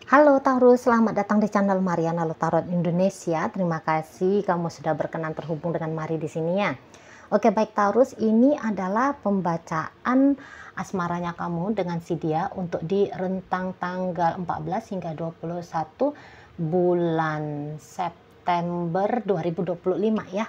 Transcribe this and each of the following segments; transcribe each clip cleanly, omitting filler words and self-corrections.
Halo Taurus, selamat datang di channel Mariana Tarot Indonesia. Terima kasih kamu sudah berkenan terhubung dengan Mari di sini ya. Oke, baik Taurus, ini adalah pembacaan asmaranya kamu dengan si dia untuk di rentang tanggal 14 hingga 21 bulan September 2025 ya.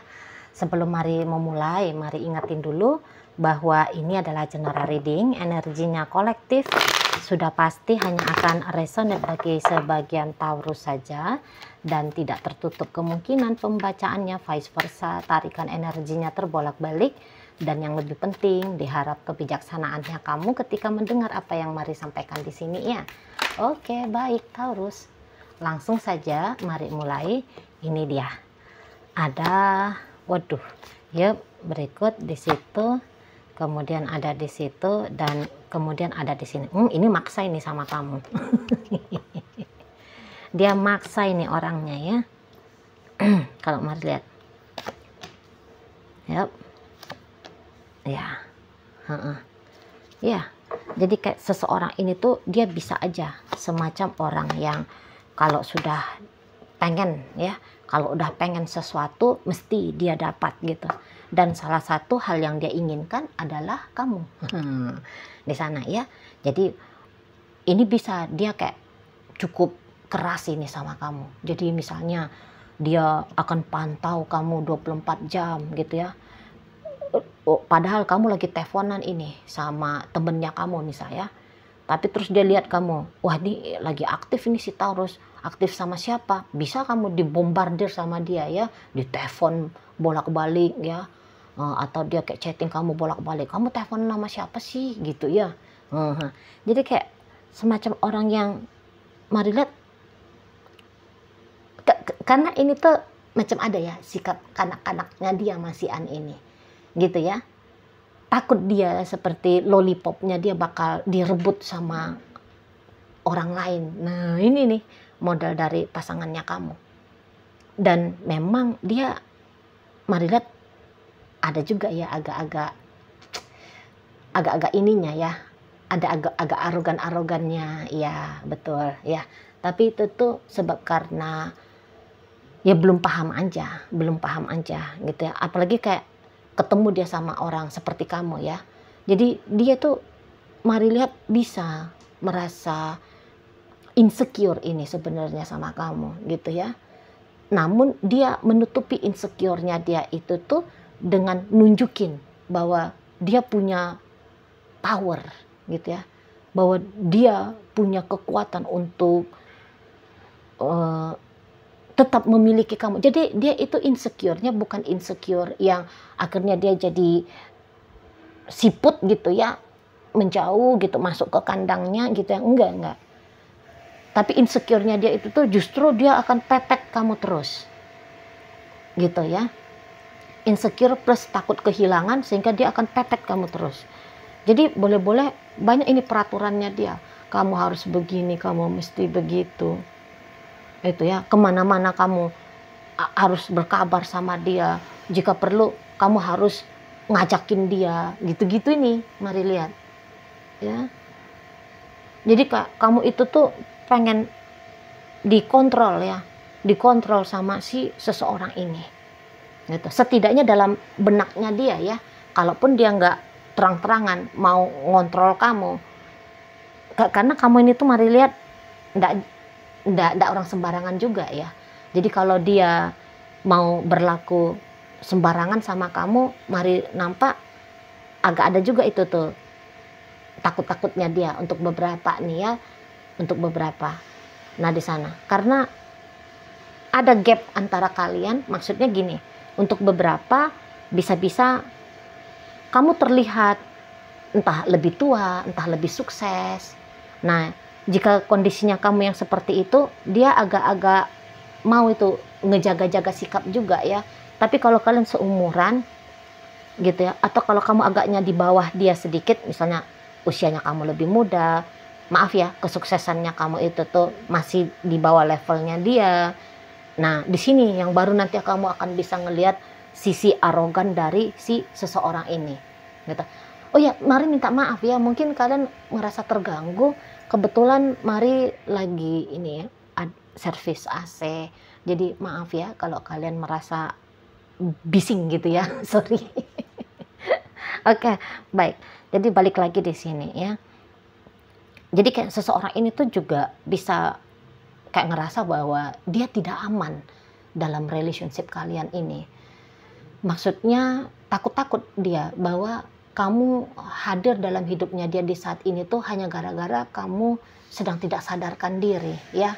Sebelum Mari memulai, Mari ingatin dulu bahwa ini adalah general reading, energinya kolektif, sudah pasti hanya akan resonate bagi sebagian Taurus saja dan tidak tertutup kemungkinan pembacaannya vice versa, tarikan energinya terbolak-balik, dan yang lebih penting diharap kebijaksanaannya kamu ketika mendengar apa yang Mari sampaikan di sini ya. Oke, baik Taurus. Langsung saja Mari mulai. Ini dia. Ada waduh, ya berikut di situ. Kemudian ada di situ dan kemudian ada di sini. Ini maksa ini sama kamu. Dia maksa ini orangnya ya. Kalau Mari lihat. Yap. Ya. Ya. Jadi kayak seseorang ini tuh dia bisa aja semacam orang yang kalau sudah pengen ya, kalau udah pengen sesuatu mesti dia dapat gitu. Dan salah satu hal yang dia inginkan adalah kamu di sana ya. Jadi ini bisa dia kayak cukup keras ini sama kamu. Jadi misalnya dia akan pantau kamu 24 jam gitu ya. Padahal kamu lagi teleponan ini sama temennya kamu misalnya. Tapi terus dia lihat kamu, wah ini lagi aktif ini si Taurus, aktif sama siapa? Bisa kamu dibombardir sama dia ya, ditelepon bolak-balik ya, atau dia kayak chatting kamu bolak-balik, kamu telepon nama siapa sih gitu ya. Jadi kayak semacam orang yang Mari lihat, karena ini tuh macam ada ya sikap kanak-kanaknya dia masih ini gitu ya. Takut dia seperti lollipopnya dia bakal direbut sama orang lain. Nah ini nih modal dari pasangannya kamu. Dan memang dia Mari lihat ada juga ya agak-agak ininya ya. Ada agak arogan-arogannya ya, betul ya. Tapi itu tuh sebab karena ya belum paham aja gitu ya. Apalagi kayak ketemu dia sama orang seperti kamu ya. Jadi dia tuh Mari lihat bisa merasa insecure ini sebenarnya sama kamu gitu ya. Namun dia menutupi insecure-nya dia itu tuh dengan nunjukin bahwa dia punya power gitu ya. Bahwa dia punya kekuatan untuk tetap memiliki kamu. Jadi dia itu insecure-nya bukan insecure yang akhirnya dia jadi siput gitu ya, menjauh gitu, masuk ke kandangnya gitu ya. Enggak. Tapi insecure-nya dia itu tuh justru dia akan pepet kamu terus. Gitu ya. Insecure plus takut kehilangan sehingga dia akan pepet kamu terus. Jadi boleh-boleh banyak ini peraturannya dia. Kamu harus begini, kamu mesti begitu. Itu ya, kemana-mana kamu harus berkabar sama dia, jika perlu kamu harus ngajakin dia, gitu-gitu ini Mari lihat ya. Jadi kamu itu tuh pengen dikontrol ya, dikontrol sama si seseorang ini gitu. Setidaknya dalam benaknya dia ya, kalaupun dia nggak terang-terangan mau ngontrol kamu, karena kamu ini tuh Mari lihat ndak orang sembarangan juga ya. Jadi kalau dia mau berlaku sembarangan sama kamu, Mari nampak agak ada juga itu tuh takut-takutnya dia untuk beberapa nih ya, untuk beberapa. Nah di sana karena ada gap antara kalian, maksudnya gini, untuk beberapa bisa-bisa kamu terlihat entah lebih tua, entah lebih sukses. Nah jika kondisinya kamu yang seperti itu, dia agak-agak mau itu ngejaga-jaga sikap juga ya. Tapi kalau kalian seumuran gitu ya, atau kalau kamu agaknya di bawah dia sedikit, misalnya usianya kamu lebih muda, maaf ya, kesuksesannya kamu itu tuh masih di bawah levelnya dia. Nah di sini yang baru nanti kamu akan bisa ngelihat sisi arogan dari si seseorang ini gitu. Oh ya, Mari minta maaf ya, mungkin kalian merasa terganggu kebetulan Mari lagi ini ya, servis AC. Jadi maaf ya kalau kalian merasa bising gitu ya, sorry. Oke, baik. Jadi balik lagi di sini ya. Jadi kayak seseorang ini tuh juga bisa kayak ngerasa bahwa dia tidak aman dalam relationship kalian ini. Maksudnya takut-takut dia bahwa kamu hadir dalam hidupnya dia di saat ini tuh hanya gara-gara kamu sedang tidak sadarkan diri ya.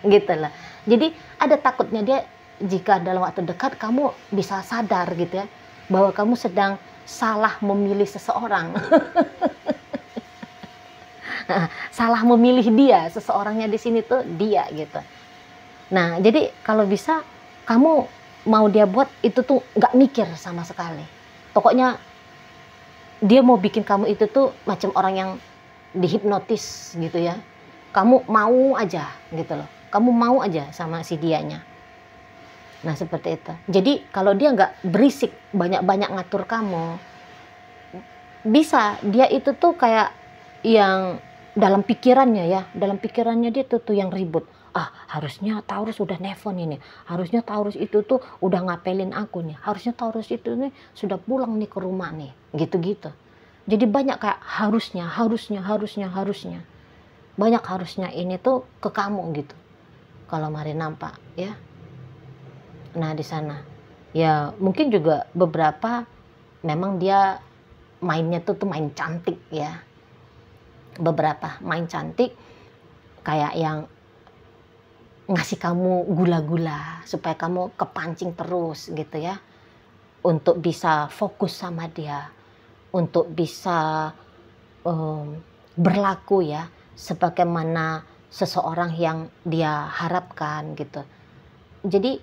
Gitu lah. Jadi ada takutnya dia jika dalam waktu dekat kamu bisa sadar gitu ya bahwa kamu sedang salah memilih seseorang. Salah memilih dia, seseorangnya di sini tuh dia gitu. Nah, jadi kalau bisa kamu mau dia buat itu tuh nggak mikir sama sekali. Pokoknya dia mau bikin kamu itu tuh macam orang yang dihipnotis gitu ya. Kamu mau aja gitu loh. Kamu mau aja sama si dianya. Nah seperti itu. Jadi kalau dia nggak berisik banyak-banyak ngatur kamu, bisa dia itu tuh kayak yang dalam pikirannya ya, dalam pikirannya dia tuh yang ribut. Ah harusnya Taurus udah nelfon ini, harusnya Taurus itu tuh udah ngapelin aku nih, harusnya Taurus itu nih sudah pulang nih ke rumah nih, gitu-gitu. Jadi banyak kayak harusnya. Banyak harusnya ini tuh ke kamu gitu. Kalau Mari nampak ya. Nah di sana ya mungkin juga beberapa memang dia mainnya tuh main cantik ya. Beberapa main cantik kayak yang ngasih kamu gula-gula supaya kamu kepancing terus gitu ya. Untuk bisa fokus sama dia. Untuk bisa berlaku ya sebagaimana seseorang yang dia harapkan gitu. Jadi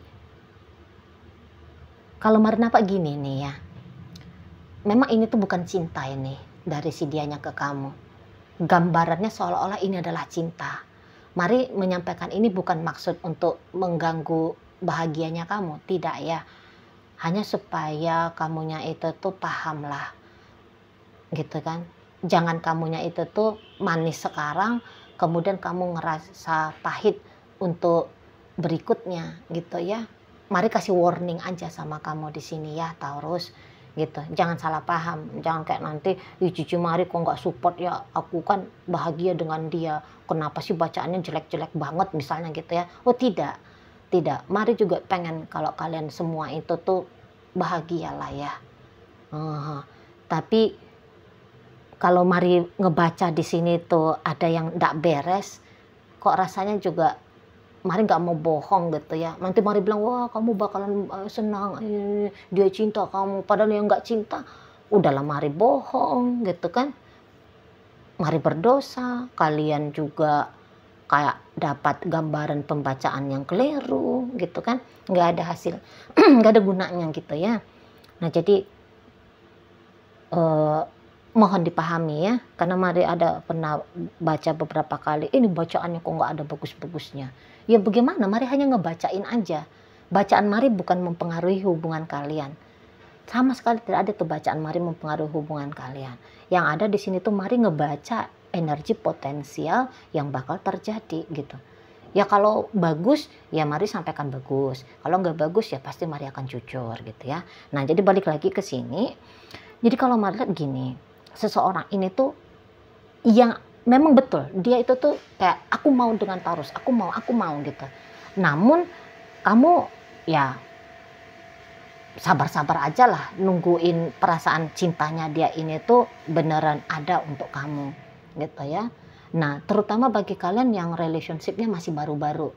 kalau Mari nampak gini nih ya, memang ini tuh bukan cinta ini dari si dianya ke kamu. Gambarannya seolah-olah ini adalah cinta. Mari menyampaikan ini bukan maksud untuk mengganggu bahagianya kamu, tidak ya. Hanya supaya kamunya itu tuh paham lah, gitu kan. Jangan kamunya itu tuh manis sekarang, kemudian kamu ngerasa pahit untuk berikutnya gitu ya. Mari kasih warning aja sama kamu di sini ya Taurus gitu. Jangan salah paham, jangan kayak nanti Cici Mari kok nggak support ya, aku kan bahagia dengan dia, kenapa sih bacaannya jelek-jelek banget misalnya gitu ya. Oh tidak, Mari juga pengen kalau kalian semua itu tuh bahagia lah ya. Tapi kalau Mari ngebaca di sini tuh ada yang nggak beres, kok rasanya juga Mari nggak mau bohong gitu ya. Nanti Mari bilang, wah kamu bakalan senang, dia cinta kamu. Padahal yang nggak cinta, udahlah Mari bohong gitu kan. Mari berdosa, kalian juga kayak dapat gambaran pembacaan yang keliru gitu kan. Nggak ada hasil, nggak ada gunanya gitu ya. Nah jadi mohon dipahami ya, karena Mari ada pernah baca beberapa kali, ini bacaannya kok nggak ada bagus-bagusnya. Ya bagaimana, Mari hanya ngebacain aja. Bacaan Mari bukan mempengaruhi hubungan kalian. Sama sekali tidak ada tuh bacaan Mari mempengaruhi hubungan kalian. Yang ada di sini tuh Mari ngebaca energi potensial yang bakal terjadi gitu. Ya kalau bagus, ya Mari sampaikan bagus. Kalau nggak bagus, ya pasti Mari akan jujur gitu ya. Nah jadi balik lagi ke sini. Jadi kalau Mari lihat gini, seseorang ini tuh yang memang betul dia itu tuh kayak aku mau dengan Taurus, aku mau gitu. Namun kamu ya sabar-sabar aja lah nungguin perasaan cintanya dia ini tuh beneran ada untuk kamu gitu ya. Nah terutama bagi kalian yang relationshipnya masih baru-baru,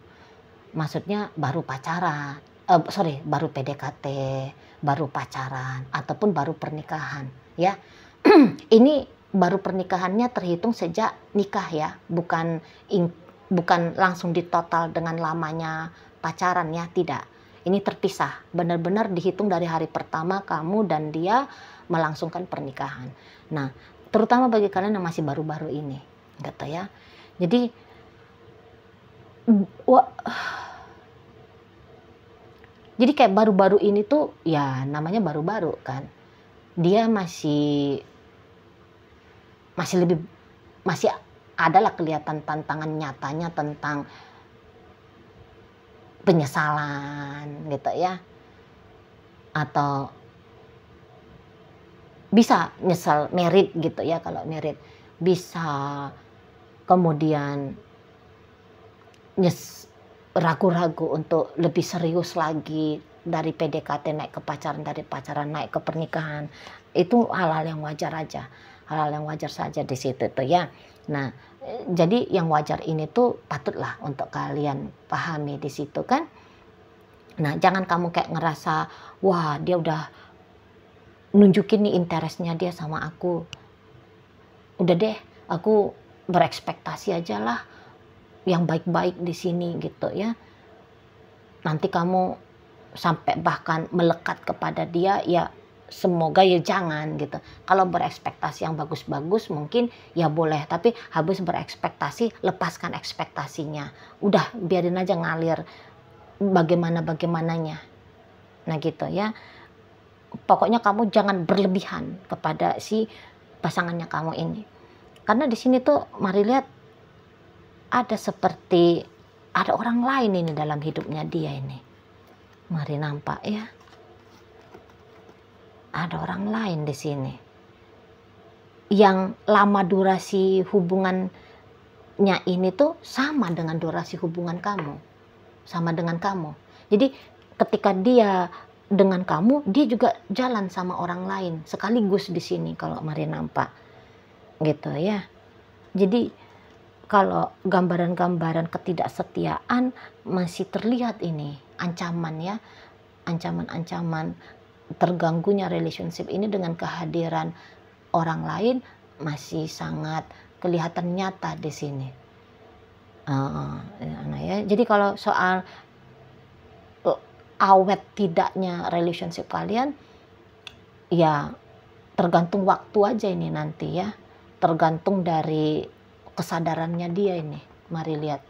maksudnya baru pacaran, baru PDKT, baru pacaran ataupun baru pernikahan ya. Ini baru pernikahannya terhitung sejak nikah ya, bukan langsung ditotal dengan lamanya pacaran ya, tidak. Ini terpisah, benar-benar dihitung dari hari pertama kamu dan dia melangsungkan pernikahan. Nah, terutama bagi kalian yang masih baru-baru ini, gitu ya. Jadi, jadi kayak baru-baru ini tuh, ya namanya baru-baru kan. Dia masih masih adalah kelihatan tantangan nyatanya tentang penyesalan gitu ya, atau bisa nyesal merit gitu ya, kalau merit bisa kemudian ragu-ragu untuk lebih serius lagi, dari PDKT naik ke pacaran, dari pacaran naik ke pernikahan. Itu hal-hal yang wajar aja, hal-hal yang wajar saja di situ tuh ya. Nah, jadi yang wajar ini tuh patutlah untuk kalian pahami di situ kan. Nah, jangan kamu kayak ngerasa, wah dia udah nunjukin nih interestnya dia sama aku. Udah deh, aku berekspektasi aja lah yang baik-baik di sini gitu ya. Nanti kamu sampai bahkan melekat kepada dia, ya semoga ya jangan gitu. Kalau berekspektasi yang bagus-bagus mungkin ya boleh, tapi habis berekspektasi lepaskan ekspektasinya. Udah biarin aja ngalir bagaimananya. Nah gitu ya. Pokoknya kamu jangan berlebihan kepada si pasangannya kamu ini. Karena di sini tuh mari lihat, ada seperti ada orang lain ini dalam hidupnya dia ini. Mari nampak ya. Ada orang lain di sini. Yang lama durasi hubungannya ini tuh sama dengan durasi hubungan kamu. Sama dengan kamu. Jadi ketika dia dengan kamu, dia juga jalan sama orang lain sekaligus di sini kalau mari nampak gitu ya. Jadi kalau gambaran-gambaran ketidaksetiaan masih terlihat ini, ancaman ya, ancaman-ancaman terganggunya relationship ini dengan kehadiran orang lain masih sangat kelihatan nyata di sini. Ya. Jadi kalau soal awet tidaknya relationship kalian, ya tergantung waktu aja ini nanti ya. Tergantung dari kesadarannya dia ini. Mari lihat,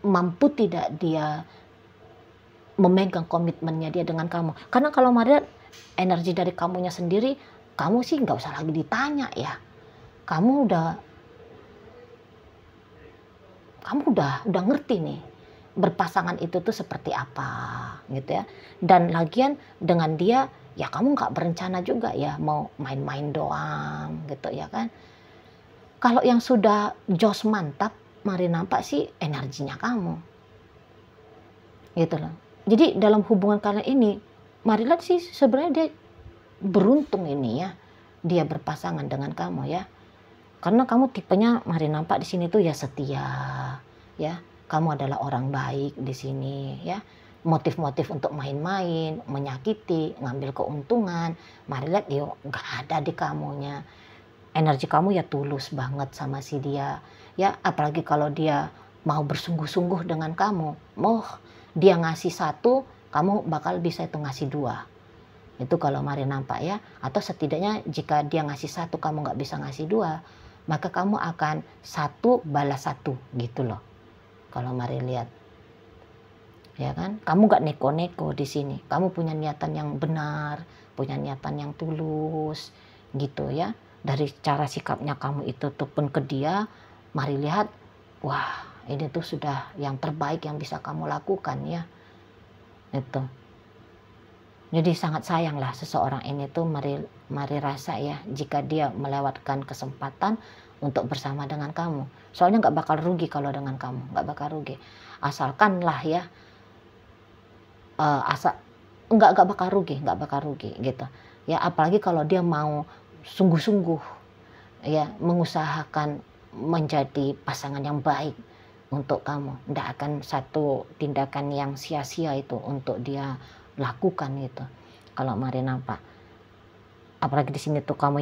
mampu tidak dia memegang komitmennya dia dengan kamu. Karena kalau mari lihat energi dari kamunya sendiri, kamu sih nggak usah lagi ditanya ya. Kamu udah ngerti nih berpasangan itu tuh seperti apa gitu ya. Dan lagian dengan dia ya kamu nggak berencana juga ya mau main-main doang gitu ya kan. Kalau yang sudah jos mantap, mari nampak sih energinya kamu gitu loh. Jadi dalam hubungan kalian ini, mari lihat sih sebenarnya dia beruntung ini ya, dia berpasangan dengan kamu ya. Karena kamu tipenya mari nampak di sini tuh ya setia ya. Kamu adalah orang baik di sini ya. Motif-motif untuk main-main, menyakiti, ngambil keuntungan, mari lihat yuk nggak ada di kamunya. Energi kamu ya tulus banget sama si dia ya. Apalagi kalau dia mau bersungguh-sungguh dengan kamu, dia ngasih satu, kamu bakal bisa itu ngasih dua. Itu kalau mari nampak ya. Atau setidaknya jika dia ngasih satu, kamu nggak bisa ngasih dua, maka kamu akan satu balas satu gitu loh. Kalau mari lihat, ya kan? Kamu nggak neko-neko di sini. Kamu punya niatan yang benar, punya niatan yang tulus, gitu ya. Dari cara sikapnya kamu itu tuh pun ke dia, mari lihat, wah ini tuh sudah yang terbaik yang bisa kamu lakukan ya. Itu. Jadi sangat sayanglah seseorang ini tuh mari rasa ya, jika dia melewatkan kesempatan untuk bersama dengan kamu. Soalnya nggak bakal rugi kalau dengan kamu, nggak bakal rugi. Asalkanlah ya, nggak bakal rugi gitu. Ya apalagi kalau dia mau sungguh-sungguh ya mengusahakan menjadi pasangan yang baik untuk kamu. Nggak akan satu tindakan yang sia-sia itu untuk dia lakukan gitu. Kalau mari nampak, apalagi di sini tuh kamu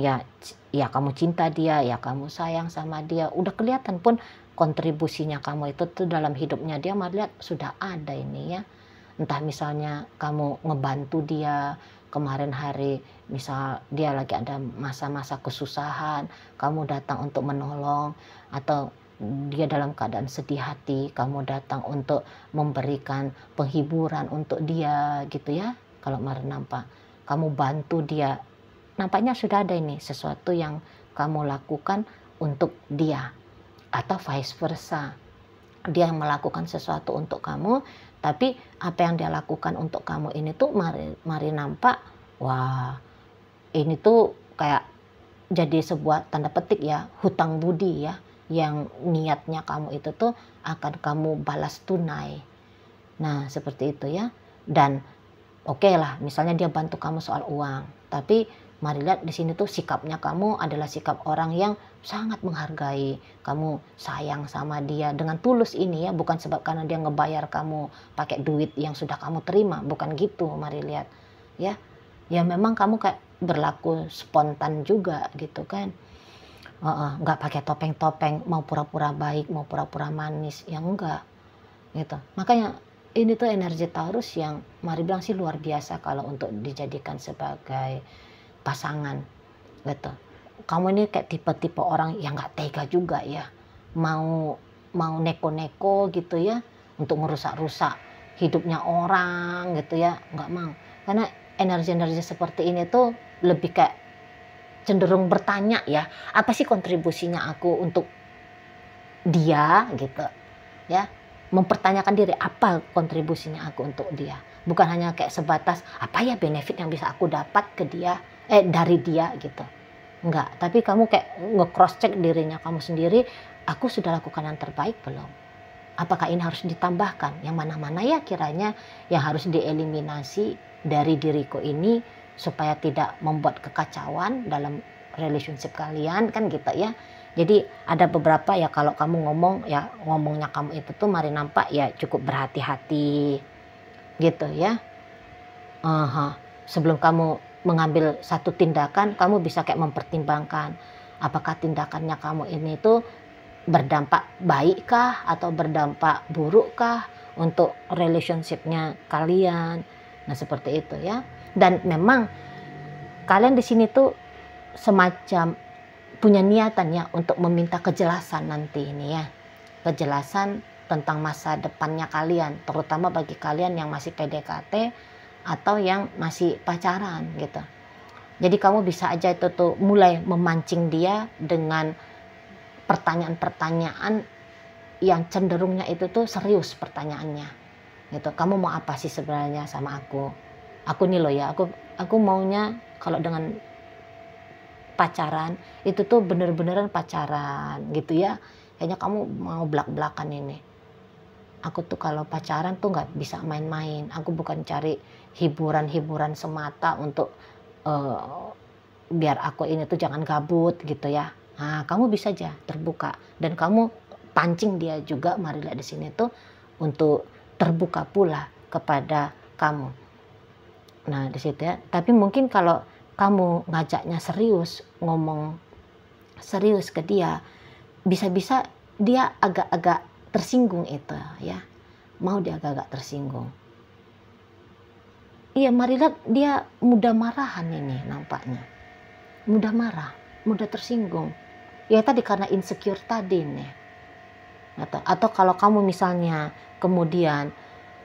ya kamu cinta dia, ya kamu sayang sama dia, udah kelihatan pun kontribusinya kamu itu tuh dalam hidupnya dia, mari lihat sudah ada ini ya. Entah misalnya kamu ngebantu dia kemarin hari, misal dia lagi ada masa-masa kesusahan, kamu datang untuk menolong, atau dia dalam keadaan sedih hati, kamu datang untuk memberikan penghiburan untuk dia gitu ya. Kalau mari nampak, kamu bantu dia, nampaknya sudah ada ini sesuatu yang kamu lakukan untuk dia, atau vice versa. Dia melakukan sesuatu untuk kamu, tapi apa yang dia lakukan untuk kamu ini tuh mari nampak, wah ini tuh kayak jadi sebuah tanda petik ya, hutang budi ya, yang niatnya kamu itu tuh akan kamu balas tunai. Nah seperti itu ya. Dan oke lah, misalnya dia bantu kamu soal uang, tapi mari lihat di sini tuh sikapnya kamu adalah sikap orang yang sangat menghargai, kamu sayang sama dia dengan tulus ini ya, bukan sebab karena dia ngebayar kamu pakai duit yang sudah kamu terima, bukan gitu. Mari lihat ya, ya memang kamu kayak berlaku spontan juga gitu kan, nggak pakai topeng-topeng, mau pura-pura baik, mau pura-pura manis, ya enggak gitu. Makanya ini tuh energi Taurus yang mari bilang sih luar biasa kalau untuk dijadikan sebagai pasangan gitu. Kamu ini kayak tipe-tipe orang yang nggak tega juga ya, mau neko-neko gitu ya, untuk merusak-rusak hidupnya orang gitu ya, nggak mau. Karena energi-energi seperti ini tuh lebih kayak cenderung bertanya ya, apa sih kontribusinya aku untuk dia gitu ya, mempertanyakan diri apa kontribusinya aku untuk dia, bukan hanya kayak sebatas apa ya benefit yang bisa aku dapat ke dia dari dia gitu, enggak. Tapi kamu kayak nge-cross check dirinya kamu sendiri, aku sudah lakukan yang terbaik belum, apakah ini harus ditambahkan, yang mana-mana ya kiranya yang harus dieliminasi dari diriku ini supaya tidak membuat kekacauan dalam relationship kalian kan gitu ya. Jadi ada beberapa ya, kalau kamu ngomong ya, ngomongnya kamu itu tuh mari nampak ya cukup berhati-hati gitu ya. Sebelum kamu mengambil satu tindakan, kamu bisa kayak mempertimbangkan apakah tindakannya kamu ini tuh berdampak baik kah atau berdampak buruk kah untuk relationship-nya kalian. Nah seperti itu ya. Dan memang kalian di sini tuh semacam punya niatan ya untuk meminta kejelasan nanti ini ya, kejelasan tentang masa depannya kalian, terutama bagi kalian yang masih PDKT atau yang masih pacaran gitu. Jadi kamu bisa aja itu tuh mulai memancing dia dengan pertanyaan-pertanyaan yang cenderungnya itu tuh serius pertanyaannya gitu. Kamu mau apa sih sebenarnya sama aku? Aku nih loh ya, aku maunya kalau dengan pacaran itu tuh bener-beneran pacaran gitu ya. Kayaknya kamu mau belak-belakan ini. Aku tuh kalau pacaran tuh nggak bisa main-main. Aku bukan cari hiburan-hiburan semata untuk biar aku ini tuh jangan gabut gitu ya. Nah, kamu bisa aja terbuka dan kamu pancing dia juga, mari lihat di sini tuh untuk terbuka pula kepada kamu. Nah, di situ ya. Tapi mungkin kalau kamu ngajaknya serius, ngomong serius ke dia, bisa-bisa dia agak-agak tersinggung itu ya. Mau dia agak-agak tersinggung. Iya, mari lihat dia mudah marahan ini nampaknya. Mudah marah, mudah tersinggung. Ya tadi karena insecure tadi nih. Atau kalau kamu misalnya kemudian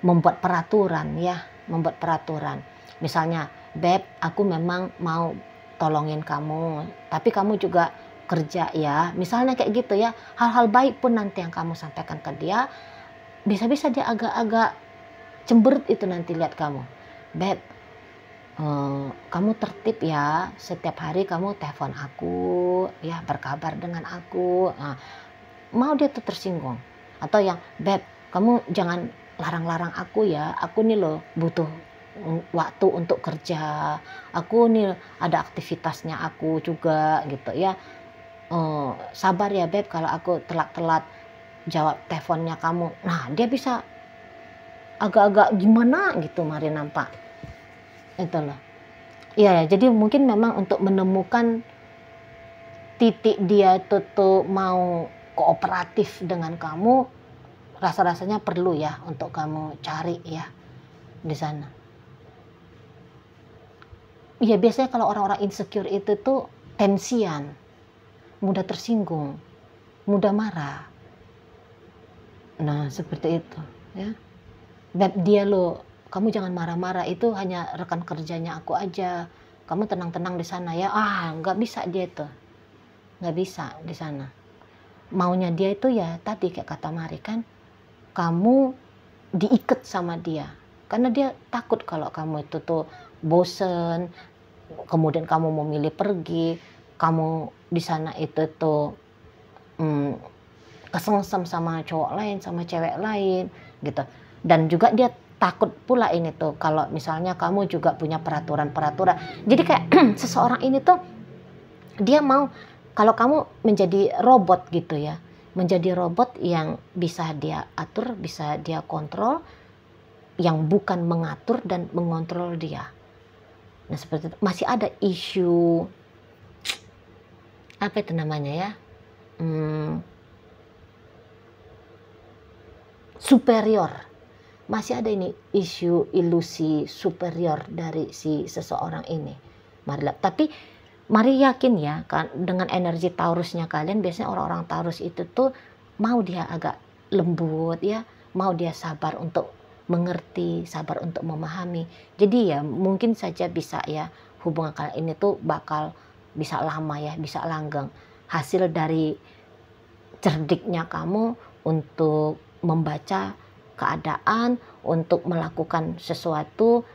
membuat peraturan ya, membuat peraturan. Misalnya, Beb, aku memang mau tolongin kamu, tapi kamu juga kerja ya. Misalnya kayak gitu ya. Hal-hal baik pun nanti yang kamu sampaikan ke dia, bisa-bisa dia agak-agak cemberut itu nanti lihat kamu. Beb, kamu tertib ya, setiap hari kamu telepon aku ya, berkabar dengan aku. Nah, mau dia tuh tersinggung. Atau yang, Beb, kamu jangan larang-larang aku ya, aku nih loh butuh waktu untuk kerja, aku nih ada aktivitasnya aku juga gitu ya. Sabar ya Beb kalau aku telat-telat jawab teleponnya kamu. Nah dia bisa agak-agak gimana gitu, mari nampak itu loh. Iya ya, jadi mungkin memang untuk menemukan titik dia tuh mau kooperatif dengan kamu, rasa-rasanya perlu ya untuk kamu cari ya di sana. Iya, biasanya kalau orang-orang insecure itu tuh tensian, mudah tersinggung, mudah marah. Nah seperti itu ya. Beb, dia lo, kamu jangan marah-marah, itu hanya rekan kerjanya aku aja, kamu tenang-tenang di sana ya. Nggak bisa dia tuh. nggak bisa di sana. Maunya dia itu ya tadi kayak kata Mari kan, kamu diikat sama dia. Karena dia takut kalau kamu itu tuh bosen, kemudian kamu memilih pergi, kamu di sana itu tuh kesengsem sama cowok lain, sama cewek lain gitu. Dan juga dia takut pula ini tuh kalau misalnya kamu juga punya peraturan-peraturan. Jadi kayak seseorang ini tuh dia mau kalau kamu menjadi robot gitu ya. Menjadi robot yang bisa dia atur, bisa dia kontrol, yang bukan mengatur dan mengontrol dia. Nah seperti itu. Masih ada isu apa itu namanya ya, superior. Masih ada ini isu ilusi superior dari si seseorang ini. Tapi Mari yakin ya kan dengan energi Taurusnya kalian, biasanya orang-orang Taurus itu tuh mau dia agak lembut ya, mau dia sabar untuk mengerti, sabar untuk memahami. Jadi ya mungkin saja bisa ya hubungan kalian ini tuh bakal bisa lama ya, bisa langgeng. Hasil dari cerdiknya kamu untuk membaca keadaan, untuk melakukan sesuatu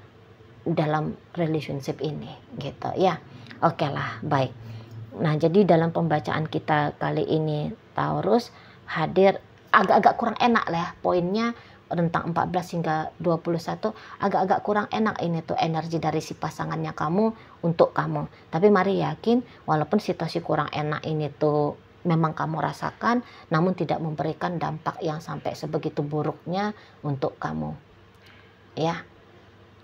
dalam relationship ini gitu ya. Oke lah, baik. Nah, jadi dalam pembacaan kita kali ini Taurus hadir agak-agak kurang enak lah ya. Poinnya rentang 14 hingga 21 agak-agak kurang enak ini tuh energi dari si pasangannya kamu untuk kamu. Tapi Mari yakin walaupun situasi kurang enak ini tuh memang kamu rasakan, namun tidak memberikan dampak yang sampai sebegitu buruknya untuk kamu. Ya.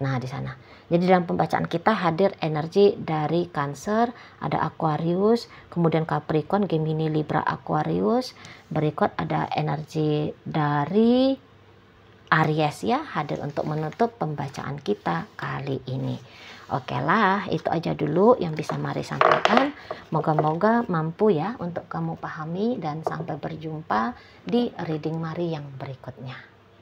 Nah, di sana. Jadi dalam pembacaan kita hadir energi dari Cancer, ada Aquarius, kemudian Capricorn, Gemini, Libra, Aquarius. Berikut ada energi dari Aries ya, hadir untuk menutup pembacaan kita kali ini. Oke lah, itu aja dulu yang bisa Mari sampaikan. Moga-moga mampu ya untuk kamu pahami, dan sampai berjumpa di reading Mari yang berikutnya.